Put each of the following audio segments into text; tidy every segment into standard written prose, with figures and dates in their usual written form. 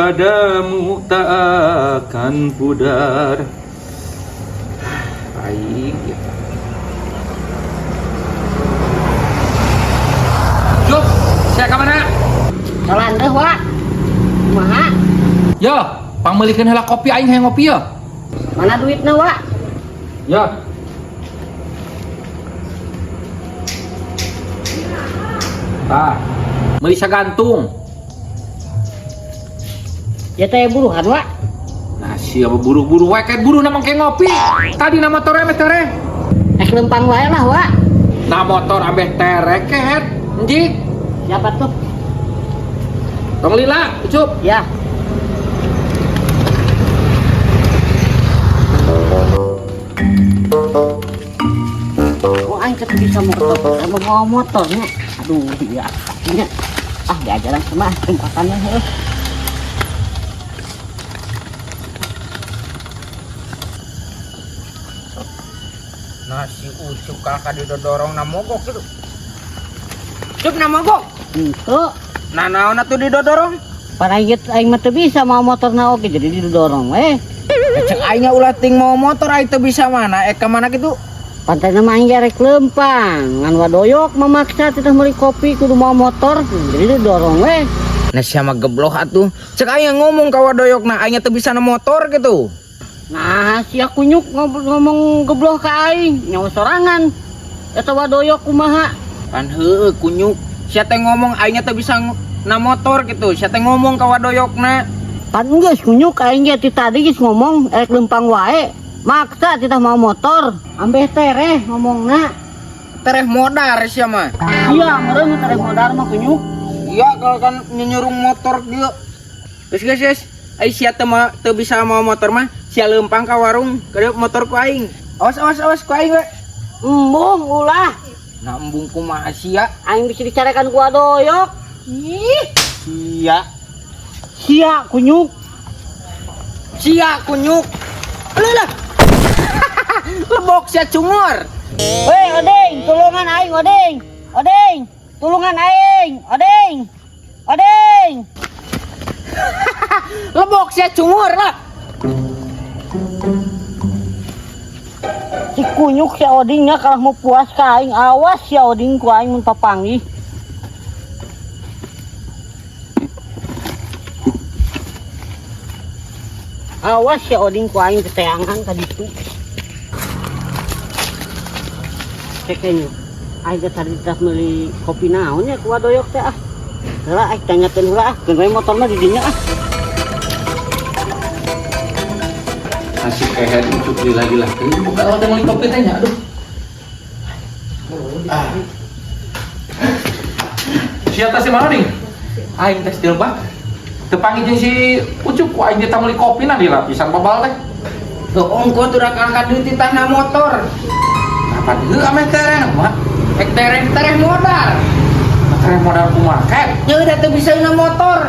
padamu tak akan pudar. Aing gitu. Jup, saya ke mana? Jalan deh, Wak. Kumaha? Ya, pangmelikeun heula kopi aing hayang ngopi ya. Mana duitnya, Wak? Ya. Ah, meuli sagantung. Ya teh buruhan, Wak. Nah, siapa buru-buru wae kayak buru namang kayak ngopi. Tadi nama motor ameh tere. Lempang wae lah, Wak. Nah motor ameh tere kehet. Enjik. Siapa tuh? Tong lila, ucup. Ya. Oh, aing teh bisa mau motornya. Aduh, ya. Kakinya. Ah, diajaran sama tempatannya heuh. Nasi ucup kakak didodorong na mogok gitu. Cup na mogok. Itu Nah naon atuh didodorong? para aing mah teu bisa mau motorna oke jadi didorong Cek aingnya ulah ting mau motor aing teu bisa mana ka mana gitu. pantai nama aing rek lempang ngan wadoyok memaksa kita meuli kopi kudu mau motor jadi didorong Nah siapa geblok atuh. Cek aing ngomong ka wadoyokna aingnya teu bisa na motor gitu. nah si kunyuk ngomong gebloh ka aing nyawa sorangan eta wadoyok kumaha Pan heueuh kunyuk. Sia teh ngomong aingnya teu bisa na motor gitu. Sia teh ngomong ka wadoyokna. pan geus kunyuk aing ge ti tadi geus ngomong rek lempang wae maksa kita mau motor ambeh tereh ngomongna Tereh modar sia mah. iya meureun tereh modar mah kunyuk Iya kalau kan nyurung motor dia. Guys. Ai sia teu bisa mau motor mah sia lempang ka warung kada motor ku aing. Awas ku aing we. embung ulah Nah embung kumaha sia? aing bisa dicarekan ku wadoyok ih Sia. sia kunyuk Sia kunyuk. Alah. Lebok sia cumur. weh odeng tulungan aing odeng tulungan aing odeng Lebok sia cumur lah. si kunyuk si odingnya kalau mau puas ka aing awas si oding ku aing mun papanggih awas si oding ku aing teteangan ka ditu cekenya aing teh tadi tas meuli kopi naon ya ku wadoyok teh ah heula aing tanyakeun heula ah keun we motorna di dinya ah Nasi kehet ucup lila-lila. Ini buka awal teh meuli kopi teh nya. Aduh. Ah. Siapa sih mana nih? Aing tes dilbak. Tepangi jeung si ucup ku aing teh meuli kopi na di lapisan babal teh. Tuh ongko tuh angkat duit di tanah motor. Apa deu ameh tereh mah? Ek tereh modal. Tereh modal kumaha? Ket. Ya udah teu bisa na motor.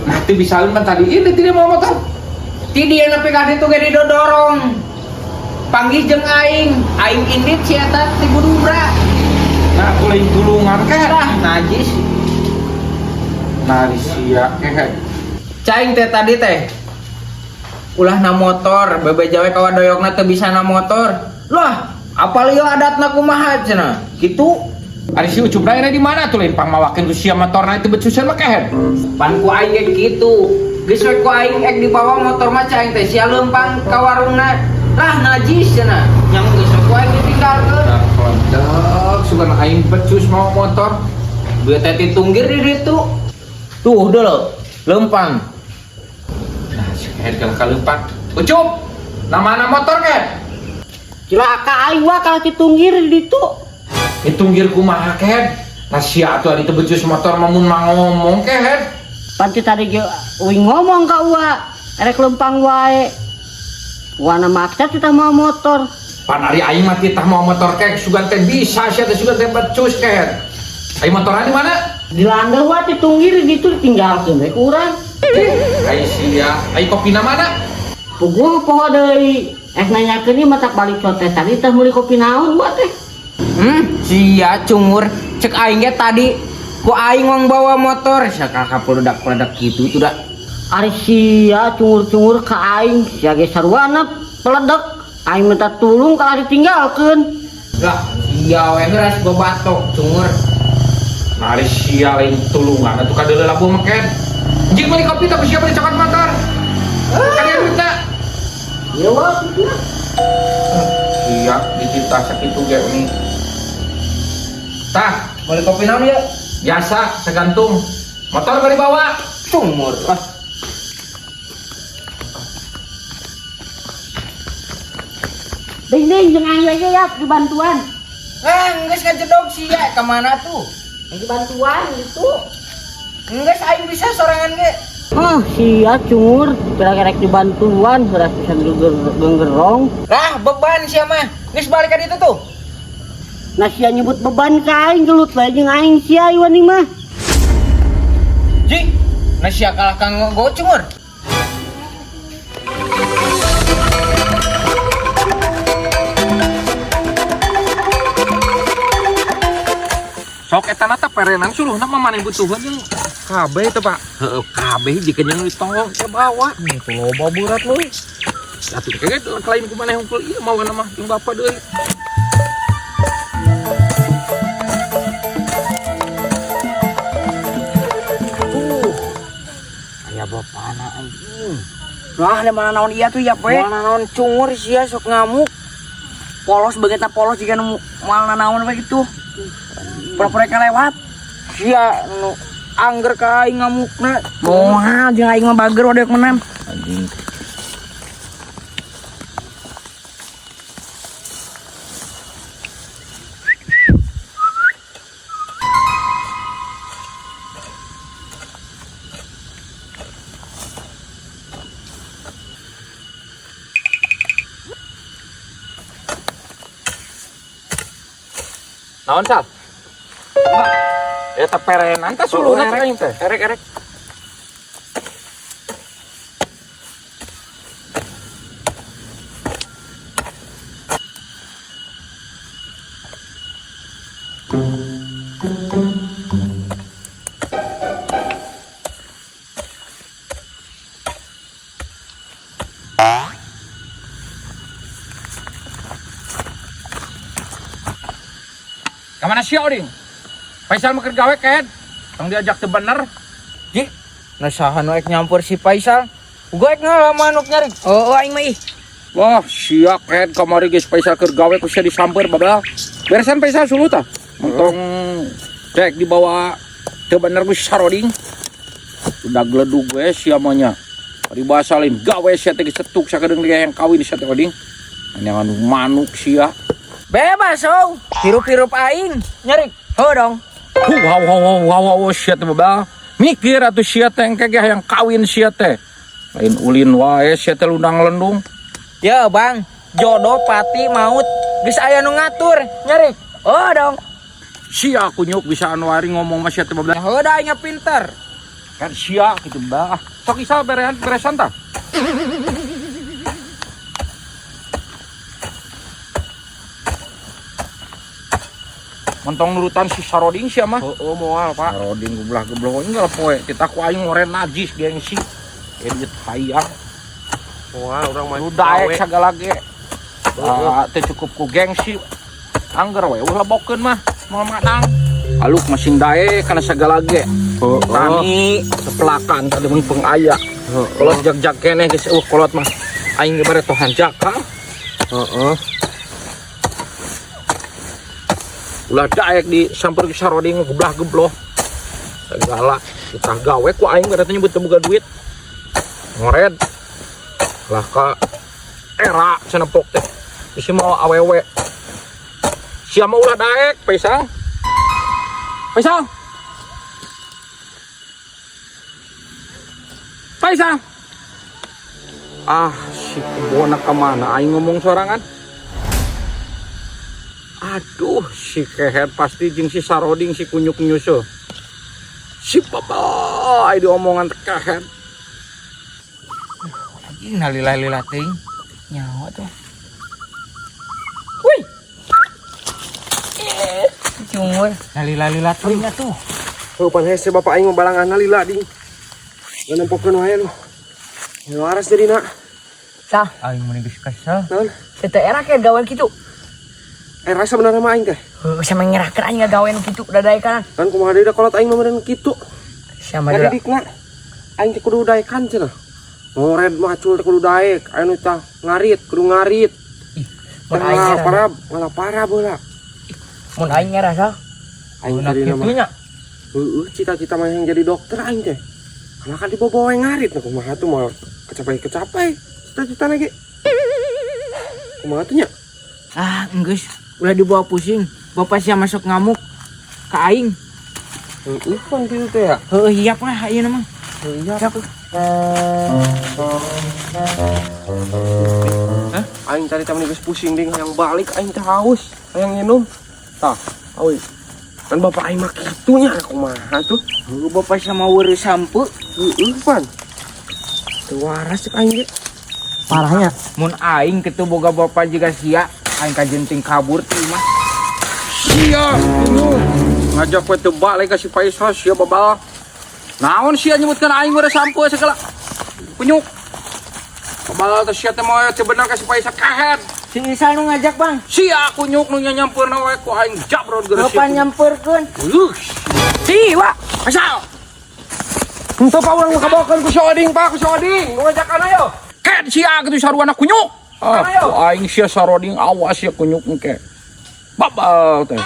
Nah, teu bisaeun kan tadi ini tidak mau motor. Ti dia nepi ka ditu ge didodorong. Panggih jeung aing indit si eta ti budubra. Nah, kuling tulungan ket. Lah najis. Nah, sia kehet. Caing teh tadi teh. Ulah na motor, bebe jawe ka wadoyokna teu bisa na motor. Lah, apal ieu adatna kumaha cenah? Kitu. Ari si ucup daerah di mana tuh lain pangmawakeun ku sia motorna itu becusan mah kehet. Pan ku aing ge kitu. Geus we ku aing ek dibawa motor mah caing teh sia lempang ka warungna. Lah najis cenah. Nyamuk geus we ku aing ditinggalkeun. Dah kodok, sugan aing becus mau motor. Beu teh ditunggir di ditu. Tuh dulu, lempang. Nah, si kehet kalau kaleupan. Ucup, nama motor kehet. cilaka aing wa kalau ditunggir di ditu Ditunggir kumaha kehet. Nah, sia atuh ari teu becus motor mamun ngomong kehet. panti tadi ge uing ngomong ka ua rek lempang wae wana maksa kita mau motor Pan ari aing mah titah mau motor kehet sugan teh bisa sia teh sugan teh becus kehet. Aing motorna di mana? dilanggar wa ditunggir di ditu ditinggalkeun we ku urang Ai sia, ai kopina mana? puguh poho deui nanyakeun ieu matak balik cotes tadi teh meuli kopi naon wa teh Sia cungur cek aing ge tadi ku aing ngong bawa motor sia kakak peledak gitu tuh dah Ari sia cungur-cungur ka aing sia ge sarwana peledek aing minta tulung ka ditinggalkeun. Lah, iya we geus bobatok cungur. Mari sia lain tulungan atuh kadeuleu labu meken. Jing beli kopi tapi siapa dicakat motor. Kalian minta. Ya wah, gitu. Iya, dicinta sakitu ge nih. Tah, Beli kopi naon ya? biasa segantung. Motor bari bawa. Cungur. Ah. Ding jeung aing aja ya dibantuan. Geus kajedog sia ka mana tuh? Dibantuan gitu. Geus aing bisa sorangan ge. Sia cungur kira-kira dibantuan sudah bisa genggerong. Lah, beban sia mah. Geus balik ka ditu tuh. Nah sia nyebut beban ka aing gelut bae jeung aing sia ieu nih mah. Ji, nah sia kalah kang go cungur. Sok eta nata perenan suluhna mah maneh butuhan jeung kabeh teh Pak. Heeh, kabeh dikenyang ditongol ke bawah. Itu loba berat lu. Atuh kaget lain ku maneh hungkul ieu mawana mah jeung bapa deui. Aya bapana anjing. Lah, da mana naon iya tuh ya, Pe? Mana naon cungur sia sok ngamuk. Polos begitu polos jika nu moal naon we gitu. Pura-pura lewat. Sia nu angger ka aing ngamukna. Moal jeung aing mah bager wadek menam. Anjing. Naon sal? Eta perenan teh suluhna teh aing teh. Erek. Kamana si Oding? Faisal mah keur gawe ken. Tong diajak teu bener. Ji, nah saha nu ek nyampur si Faisal? Gua ek ngalaman nu nyari. Oh, aing mah ih. Wah, sia ken kamari geus Faisal keur gawe ku sia disamper babal. Beresan Faisal suluh tah. Mentong dek dibawa teu bener ku Saroding. Udah gledug we sia mah nya. Ari basalin gawe sia teh setuk sakedeung dia yang kawin sia teh Oding. Anu manuk sia. Bebas, oh. Hirup-hirup aing. Nyari. Ho dong. Wow, sia teh babal. Mikir atuh sia teh engke yang kawin sia teh. Lain ulin wae sia teh lundang lendung. Ya, Bang. Jodoh pati maut geus aya nu ngatur. Nyari. Oh dong. Sia kunyuk bisa anu ari ngomong mah sia teh babal. Heuh da aing pinter. Kan sia kitu bah. Sok isa beresan tah. Mentong nurutan si Saroding sia mah. Oh, moal, Pak. Saroding geblah-geblah enggak poe. Kita ku aing ngoren najis gengsi. Edit hayang. Moal urang mah Daek sagala ge. Teu cukup ku gengsi. Angger we ulah bokeun mah moal manang. Aluk masing daek kana sagala ge. Tani sepelakan tadi mun peung aya. Kolot jag-jag keneh geus kolot mah. Aing ge bare tohan jakang. Ulah daek di samper ke Saroding geblah-gebloh. Segala kita gawe ku aing berarti nyebut teu boga duit. Ngored. Lah ka era cenepok teh. Bisi mau awewe. Sia mah ulah daek, Faisal. Ah, si kebona kemana? Aing ngomong sorangan. Aduh, si kehet pasti jeung si Saroding si kunyuk nyusul. Si papa, ai diomongan kehet. Anjing nalila-lila teuing. Nyawa tuh. Wih. Cungur, nalila-lila teuing atuh. Rupan hese bapak aing balangan lila ding. Nampokeun wae lu. Ya waras jadi nak. Sah, Aing meni geus kasal. Naon? teu era ke gawean kitu. Rasa bener mah aing teh. Sama ngerahkeun aing gawean kitu dadaekan. Kan kumaha deui da kolot aing mah meureun kitu. Sama Jadi dada. dikna aing teh kudu daekan cenah. Ngored macul teh kudu daek, anu tah ngarit, kudu ngarit. Mun aing ngerah. Malah parah bola. Mun aing ngerah sah. Aing tadi nama. Kitunya. Cita-cita mah yang jadi dokter aing teh. Karena kan dibawa yang ngarit, nah kumaha tuh mah kecapai. Cita-cita lagi. Kumaha tuh nya? Ah, geus. Udah dibawa pusing. Bapak sia masuk ngamuk ka aing. Heeh, kan gitu teh ya. Heuh, iya mah ayeuna mah. Iya. Siap. Aing tadi temen geus pusing ding yang balik aing teh haus, hayang nginum. Tah, awi. Kan bapak aing mah kitu nya kumaha tuh? Heuh, bapak sama weureu sampe. Heeh, pan. Teu waras cek aing ge. Parahnya. Mun aing kitu boga bapak jiga sia, aing kajenting kabur teh mah. Sia, ini ngajak we teu balik ka si Faisal sia babal. Naon sia nyebutkeun aing weureu sampo segala. Kunyuk. Babal teh sia teh moal teu bener ka si Faisal kahet. Si Isal nu ngajak, Bang. Sia kunyuk nu nyampeurna we ku aing jabrod geus. Bapak nyamperkeun. Si, wa, Faisal. Henteu pa urang kabawakeun ku si Oding, Pak, ku si Oding. Nu ngajakan ayo. Ket sia kitu saruana kunyuk. Ah, Ayo. ku aing sia saroding awas ya kunyuk engke. Babal teh.